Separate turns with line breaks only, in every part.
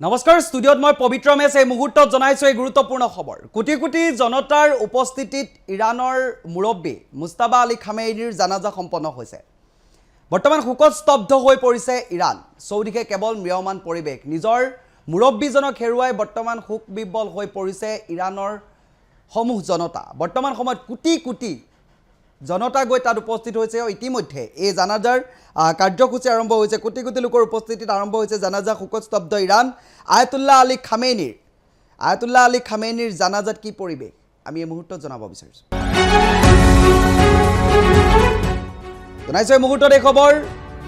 নমস্কাৰ ষ্টুডিঅ'ত মই পবিত্ৰ মেছ এই মুহূৰ্তত জনাইছো এই গুৰুত্বপূৰ্ণ খবৰ কোটি কোটি জনতাৰ উপস্থিতিত ইৰাণৰ মুৰব্বী মুস্তাবা আলী খামেইনিৰ জানাজা সম্পন্ন হৈছে বৰ্তমান শোকত স্তব্ধ হৈ পৰিছে ইৰাণ সৌদিকে কেৱল ম্ৰিয়মান পৰিবেশ নিজৰ মুৰব্বীজনক হেৰুৱাই বৰ্তমান শোক বিব্বল হৈ পৰিছে ইৰাণৰ সমূহ জনতা বৰ্তমান সময়ত কোটি কোটি জনতা গৈ তাত উপস্থিত হৈছে ইতিমধ্যে এই জানাজাৰ কাৰ্যসূচী আৰম্ভ হৈছে কোটি কোটি লোকৰ উপস্থিতিত আৰম্ভ হৈছে জানাজা শোকস্তব্ধ ইৰাণ আয়াতুল্লাহ আলী খামেইনিৰ জানাজাত কি পৰিবেশ আমি এই মুহূৰ্তত জনাব বিচাৰিছো জনাইছো এই মুহূৰ্তত এই খবৰ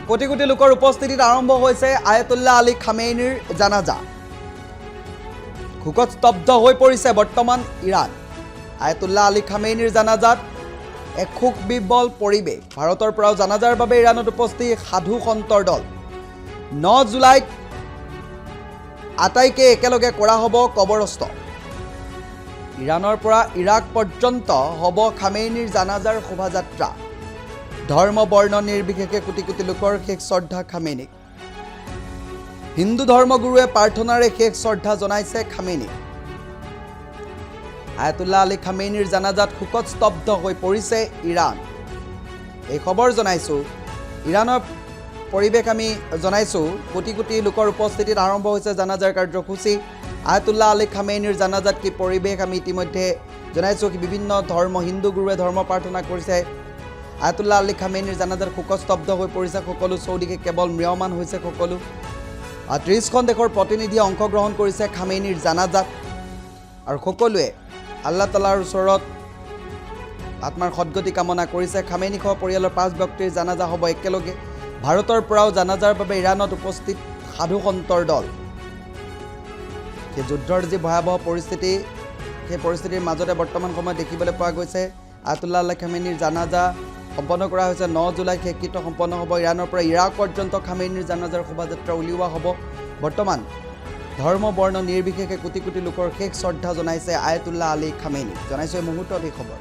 কোটি কোটি লোকৰ উপস্থিতিত আৰম্ভ হৈছে আয়াতুল্লাহ আলী খামেইনিৰ জানাজা শোকস্তব্ধ হৈ পৰিছে বৰ্তমান ইৰাণ আয়াতুল্লাহ আলী খামেইনিৰ জানাজাত এক শোক বিব্বল পৰিবেশ ভাৰতৰ পৰাও জানাজাৰ বাবে ইৰাণত উপস্থিত সাধু সন্তৰ দল 9 জুলাইত আটাইকে একেলগে কৰা হ'ব কবৰস্থ ইৰাণৰ পৰা ইৰাক পৰ্যন্ত হ'ব খামেইনিৰ জানাজাৰ শোভাযাত্ৰা ধৰ্ম বৰ্ণ নিৰ্বিশেষে কোটি কোটি লোকৰ শেষ শ্ৰদ্ধা খামেইনিক হিন্দু ধৰ্মগুৰুৱে প্ৰাৰ্থনাৰে শেষ শ্ৰদ্ধা জনাইছে খামেইনিক আয়াতুল্লাহ আলী খামেইনিৰ জানাজাত শোকত স্তব্ধ হৈ পৰিছে ইৰাণ এই খবৰ জনাইছো ইৰাণৰ পৰিবেশ আমি জনাইছো কোটি কোটি লোকৰ উপস্থিতিত আৰম্ভ হৈছে জানাজাৰ কাৰ্যসূচী আয়াতুল্লাহ আলী খামেইনিৰ জানাজাত কি পৰিবেশ আমি ইতিমধ্যে জনাইছো কি বিভিন্ন ধৰ্ম হিন্দু গুৰুৱে ধৰ্ম প্ৰাৰ্থনা কৰিছে আয়াতুল্লাহ আলী খামেইনিৰ জানাজাত শোকত স্তব্ধ হৈ পৰিছে সকলো সৌদিকে কেৱল ম্ৰিয়মান হৈছে সকলো 30খন দেশৰ প্ৰতিনিধিয়ে অংশগ্ৰহণ কৰিছে খামেইনিৰ জানাজাত আৰু সকলোৱে আল্লাহ তাআলাৰ ওচৰত আত্মাৰ সদ্গতি কামনা কৰিছে খামেইনি সহ পৰিয়ালৰ 5 ব্যক্তিৰ জানাজা হ'ব একেলগে ভাৰতৰ পৰাও জানাজাৰ বাবে ইৰাণত উপস্থিত সাধু সন্তৰ দল যুদ্ধৰ যি ভয়াবহ পৰিস্থিতি সেই পৰিস্থিতিৰ মাজতে বৰ্তমান সময়ত দেখিবলৈ পোৱা গৈছে আয়াতুল্লাহ আলী খামেইনিৰ জানাজা সম্পন্ন কৰা হৈছে 9 জুলাইত শেষকৃত্য সম্পন্ন হ'ব ইৰাণৰ পৰা ইৰাক পৰ্যন্ত খামেইনিৰ জানাজাৰ শোভাযাত্ৰা উলিওৱা হ'ব বৰ্তমান ধৰ্ম বৰ্ণ নিৰ্বিশেষে কোটি কোটি লোকৰ শেষ শ্ৰদ্ধা জনাইছে আয়াতুল্লাহ আলী খামেইনি জনাইছে এই মুহূৰ্তত এই খবৰ